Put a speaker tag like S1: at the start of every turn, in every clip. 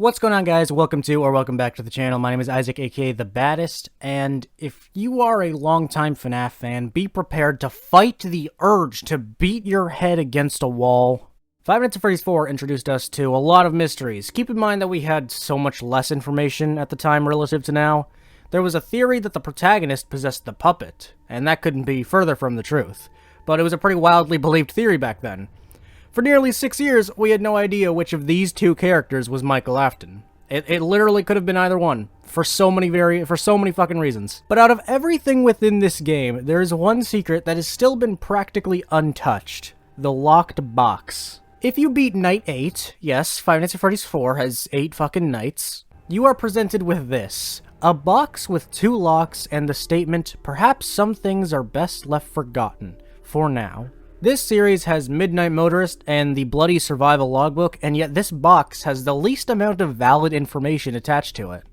S1: What's going on, guys? Welcome back to the channel. My name is Isaac, aka The Baddest, and if you are a longtime FNAF fan, be prepared to fight the urge to beat your head against a wall. Five Nights at Freddy's 4 introduced us to a lot of mysteries. Keep in mind that we had so much less information at the time relative to now. There was a theory that the protagonist possessed the puppet, and that couldn't be further from the truth. But it was a pretty wildly believed theory back then. For nearly 6 years, we had no idea which of these two characters was Michael Afton. It literally could have been either one, for so many fucking reasons. But out of everything within this game, there is one secret that has still been practically untouched. The locked box. If you beat Night 8, yes, Five Nights at Freddy's 4 has 8 fucking nights, you are presented with this. A box with 2 locks and the statement, "Perhaps some things are best left forgotten, for now." This series has Midnight Motorist and the Bloody Survival Logbook, and yet this box has the least amount of valid information attached to it.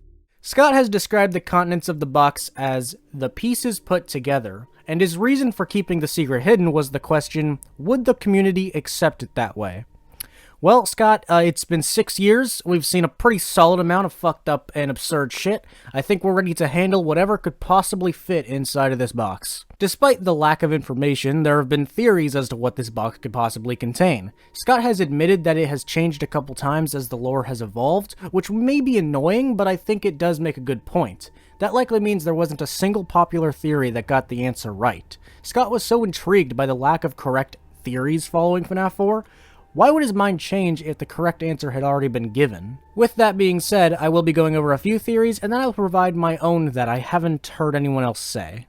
S1: Scott has described the contents of the box as the pieces put together, and his reason for keeping the secret hidden was the question, would the community accept it that way? Well, Scott, it's been 6 years. We've seen a pretty solid amount of fucked up and absurd shit. I think we're ready to handle whatever could possibly fit inside of this box. Despite the lack of information, there have been theories as to what this box could possibly contain. Scott has admitted that it has changed a couple times as the lore has evolved, which may be annoying, but I think it does make a good point. That likely means there wasn't a single popular theory that got the answer right. Scott was so intrigued by the lack of correct theories following FNAF 4, why would his mind change if the correct answer had already been given? With that being said, I will be going over a few theories, and then I'll provide my own that I haven't heard anyone else say.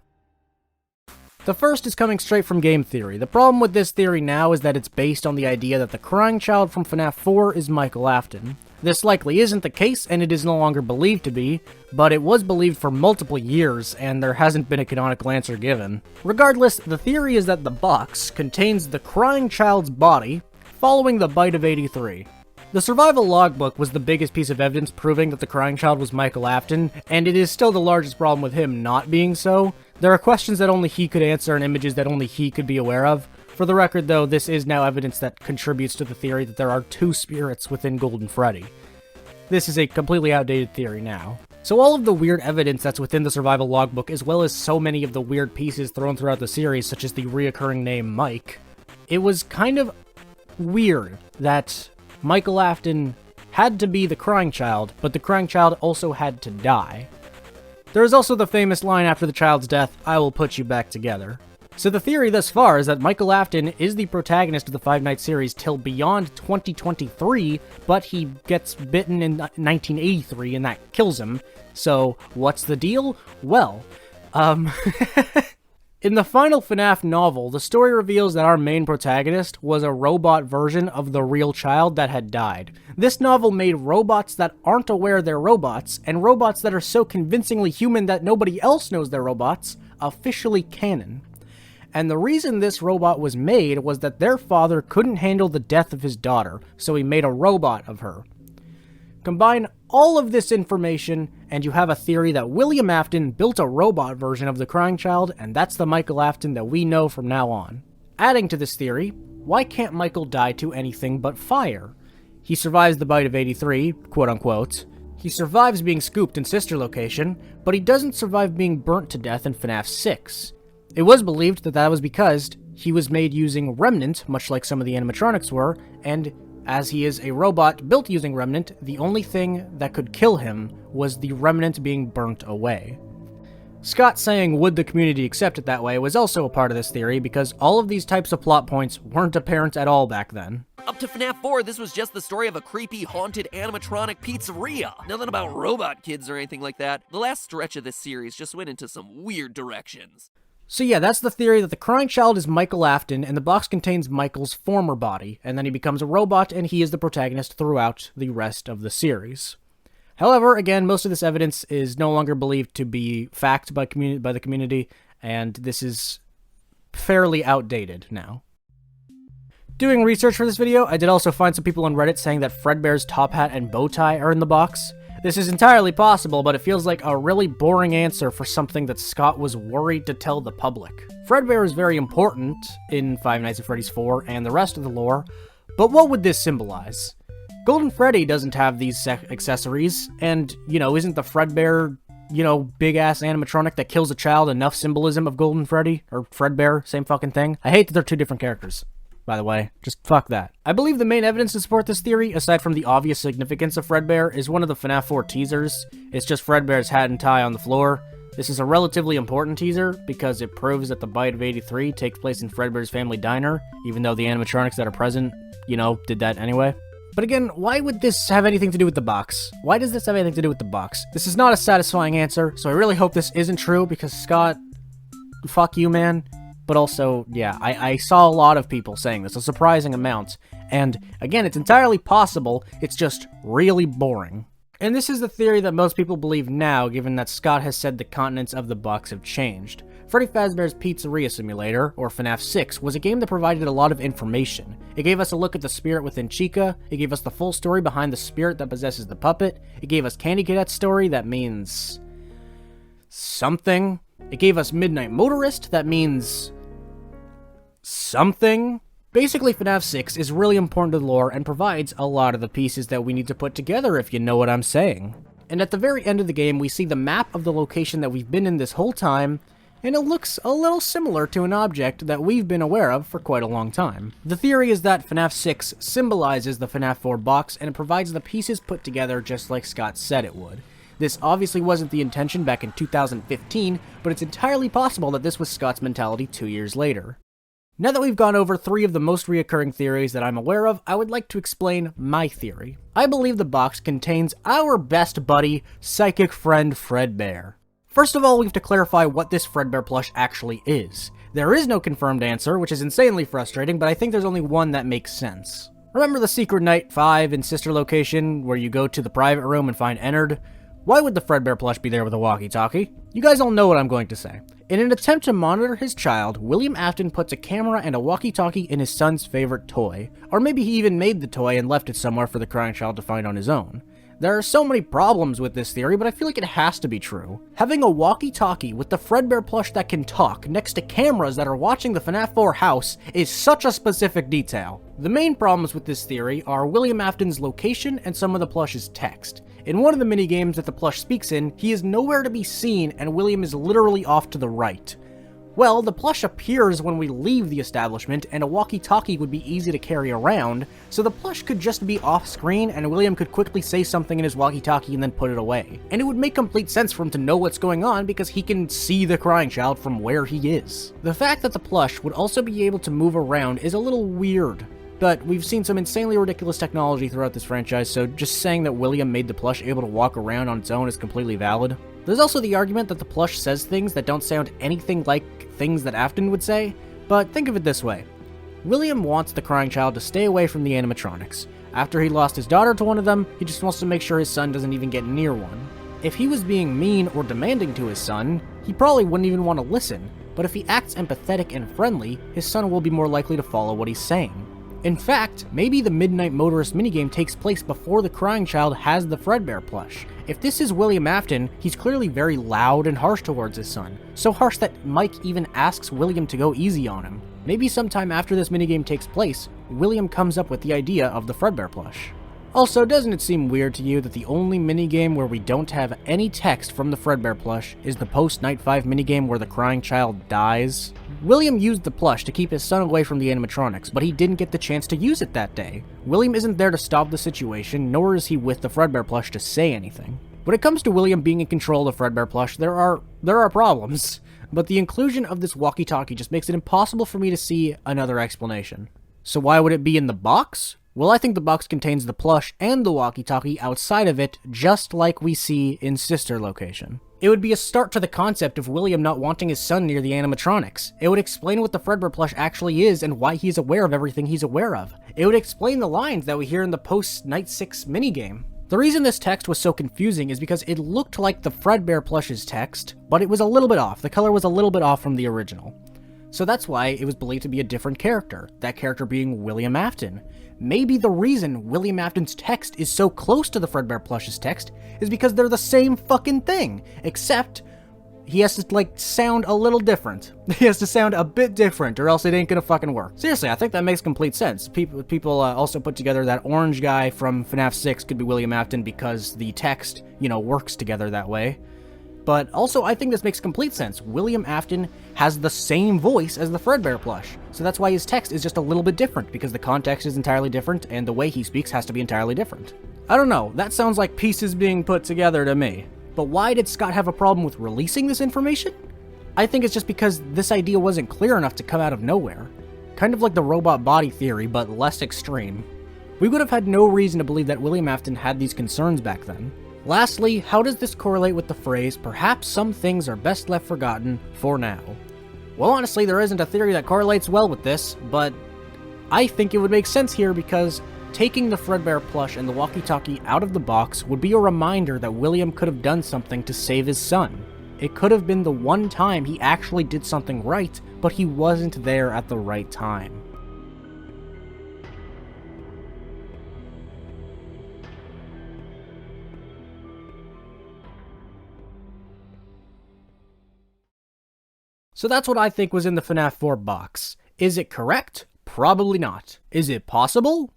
S1: The first is coming straight from game theory. The problem with this theory now is that it's based on the idea that the crying child from FNAF 4 is Michael Afton. This likely isn't the case, and it is no longer believed to be, but it was believed for multiple years, and there hasn't been a canonical answer given. Regardless, the theory is that the box contains the crying child's body, following the bite of 83. The survival logbook was the biggest piece of evidence proving that the crying child was Michael Afton, and it is still the largest problem with him not being so. There are questions that only he could answer and images that only he could be aware of. For the record, though, this is now evidence that contributes to the theory that there are 2 spirits within Golden Freddy. This is a completely outdated theory now. So all of the weird evidence that's within the survival logbook, as well as so many of the weird pieces thrown throughout the series, such as the reoccurring name Mike, it was kind of weird that Michael Afton had to be the crying child, but the crying child also had to die. There is also the famous line after the child's death, "I will put you back together." So the theory thus far is that Michael Afton is the protagonist of the Five Nights series till beyond 2023, but he gets bitten in 1983 and that kills him. So what's the deal? Well, in the final FNAF novel, the story reveals that our main protagonist was a robot version of the real child that had died. This novel made robots that aren't aware they're robots, and robots that are so convincingly human that nobody else knows they're robots, officially canon. And the reason this robot was made was that their father couldn't handle the death of his daughter, so he made a robot of her. Combine all of this information, and you have a theory that William Afton built a robot version of the crying child, and that's the Michael Afton that we know from now on. Adding to this theory, why can't Michael die to anything but fire? He survives the bite of 83, quote-unquote. He survives being scooped in Sister Location, but he doesn't survive being burnt to death in FNAF 6. It was believed that that was because he was made using Remnant, much like some of the animatronics were, and as he is a robot built using Remnant, the only thing that could kill him was the Remnant being burnt away. Scott saying, would the community accept it that way, was also a part of this theory because all of these types of plot points weren't apparent at all back then.
S2: Up to FNAF 4, this was just the story of a creepy, haunted animatronic pizzeria. Nothing about robot kids or anything like that. The last stretch of this series just went into some weird directions.
S1: So yeah, that's the theory that the crying child is Michael Afton, and the box contains Michael's former body, and then he becomes a robot, and he is the protagonist throughout the rest of the series. However, again, most of this evidence is no longer believed to be fact by the community, and this is fairly outdated now. Doing research for this video, I did also find some people on Reddit saying that Fredbear's top hat and bow tie are in the box. This is entirely possible, but it feels like a really boring answer for something that Scott was worried to tell the public. Fredbear is very important in Five Nights at Freddy's 4 and the rest of the lore, but what would this symbolize? Golden Freddy doesn't have these accessories, and, isn't the Fredbear, big-ass animatronic that kills a child enough symbolism of Golden Freddy? Or Fredbear, same fucking thing? I hate that they're two different characters, by the way. Just fuck that. I believe the main evidence to support this theory, aside from the obvious significance of Fredbear, is one of the FNAF 4 teasers. It's just Fredbear's hat and tie on the floor. This is a relatively important teaser, because it proves that the Bite of 83 takes place in Fredbear's family diner, even though the animatronics that are present, did that anyway. But again, why would this have anything to do with the box? Why does this have anything to do with the box? This is not a satisfying answer, so I really hope this isn't true, because Scott, fuck you, man. But also, yeah, I saw a lot of people saying this, a surprising amount. And again, it's entirely possible, it's just really boring. And this is the theory that most people believe now, given that Scott has said the contents of the box have changed. Freddy Fazbear's Pizzeria Simulator, or FNAF 6, was a game that provided a lot of information. It gave us a look at the spirit within Chica, it gave us the full story behind the spirit that possesses the puppet, it gave us Candy Cadet's story, that means something. It gave us Midnight Motorist, that means something. Basically, FNAF 6 is really important to the lore and provides a lot of the pieces that we need to put together, if you know what I'm saying. And at the very end of the game, we see the map of the location that we've been in this whole time, and it looks a little similar to an object that we've been aware of for quite a long time. The theory is that FNAF 6 symbolizes the FNAF 4 box, and it provides the pieces put together just like Scott said it would. This obviously wasn't the intention back in 2015, but it's entirely possible that this was Scott's mentality 2 years later. Now that we've gone over 3 of the most reoccurring theories that I'm aware of, I would like to explain my theory. I believe the box contains our best buddy, psychic friend Fredbear. First of all, we have to clarify what this Fredbear plush actually is. There is no confirmed answer, which is insanely frustrating, but I think there's only one that makes sense. Remember the Secret Night 5 in Sister Location, where you go to the private room and find Ennard? Why would the Fredbear plush be there with a walkie-talkie? You guys all know what I'm going to say. In an attempt to monitor his child, William Afton puts a camera and a walkie-talkie in his son's favorite toy. Or maybe he even made the toy and left it somewhere for the crying child to find on his own. There are so many problems with this theory, but I feel like it has to be true. Having a walkie-talkie with the Fredbear plush that can talk next to cameras that are watching the FNAF 4 house is such a specific detail. The main problems with this theory are William Afton's location and some of the plush's text. In one of the minigames that the plush speaks in, he is nowhere to be seen and William is literally off to the right. Well, the plush appears when we leave the establishment, and a walkie-talkie would be easy to carry around, so the plush could just be off-screen and William could quickly say something in his walkie-talkie and then put it away. And it would make complete sense for him to know what's going on because he can see the crying child from where he is. The fact that the plush would also be able to move around is a little weird, but we've seen some insanely ridiculous technology throughout this franchise, so just saying that William made the plush able to walk around on its own is completely valid. There's also the argument that the plush says things that don't sound anything like things that Afton would say, but think of it this way. William wants the crying child to stay away from the animatronics. After he lost his daughter to one of them, he just wants to make sure his son doesn't even get near one. If he was being mean or demanding to his son, he probably wouldn't even want to listen, but if he acts empathetic and friendly, his son will be more likely to follow what he's saying. In fact, maybe the Midnight Motorist minigame takes place before the crying child has the Fredbear plush. If this is William Afton, he's clearly very loud and harsh towards his son. So harsh that Mike even asks William to go easy on him. Maybe sometime after this minigame takes place, William comes up with the idea of the Fredbear plush. Also, doesn't it seem weird to you that the only minigame where we don't have any text from the Fredbear plush is the post-Night 5 minigame where the crying child dies? William used the plush to keep his son away from the animatronics, but he didn't get the chance to use it that day. William isn't there to stop the situation, nor is he with the Fredbear plush to say anything. When it comes to William being in control of the Fredbear plush, there are problems, but the inclusion of this walkie-talkie just makes it impossible for me to see another explanation. So why would it be in the box? Well, I think the box contains the plush and the walkie-talkie outside of it, just like we see in Sister Location. It would be a start to the concept of William not wanting his son near the animatronics. It would explain what the Fredbear plush actually is and why he's aware of everything he's aware of. It would explain the lines that we hear in the post-Night 6 minigame. The reason this text was so confusing is because it looked like the Fredbear plush's text, but it was a little bit off. The color was a little bit off from the original. So that's why it was believed to be a different character, that character being William Afton. Maybe the reason William Afton's text is so close to the Fredbear plush's text is because they're the same fucking thing, except he has to, like, sound a little different. He has to sound a bit different, or else it ain't gonna fucking work. Seriously, I think that makes complete sense. People also put together that orange guy from FNAF 6 could be William Afton because the text, you know, works together that way. But also, I think this makes complete sense. William Afton has the same voice as the Fredbear plush, so that's why his text is just a little bit different, because the context is entirely different, and the way he speaks has to be entirely different. I don't know, that sounds like pieces being put together to me. But why did Scott have a problem with releasing this information? I think it's just because this idea wasn't clear enough to come out of nowhere. Kind of like the robot body theory, but less extreme. We would have had no reason to believe that William Afton had these concerns back then. Lastly, how does this correlate with the phrase, perhaps some things are best left forgotten for now? Well, honestly, there isn't a theory that correlates well with this, but I think it would make sense here because taking the Fredbear plush and the walkie-talkie out of the box would be a reminder that William could have done something to save his son. It could have been the one time he actually did something right, but he wasn't there at the right time. So that's what I think was in the FNAF 4 box. Is it correct? Probably not. Is it possible?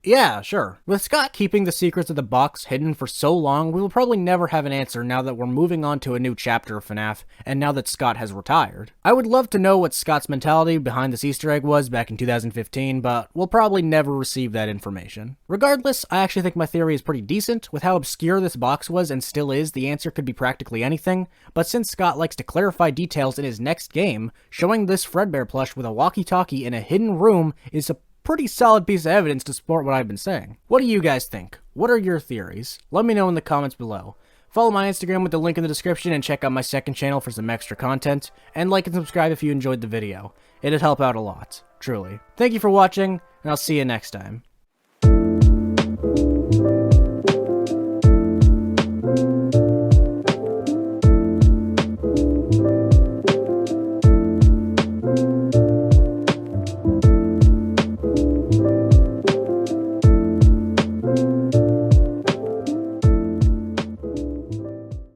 S1: Yeah, sure. With Scott keeping the secrets of the box hidden for so long, we will probably never have an answer now that we're moving on to a new chapter of FNAF, and now that Scott has retired. I would love to know what Scott's mentality behind this Easter egg was back in 2015, but we'll probably never receive that information. Regardless, I actually think my theory is pretty decent. With how obscure this box was and still is, the answer could be practically anything, but since Scott likes to clarify details in his next game, showing this Fredbear plush with a walkie-talkie in a hidden room is a pretty solid piece of evidence to support what I've been saying. What do you guys think? What are your theories? Let me know in the comments below. Follow my Instagram with the link in the description and check out my second channel for some extra content, and like and subscribe if you enjoyed the video. It'd help out a lot, truly. Thank you for watching, and I'll see you next time.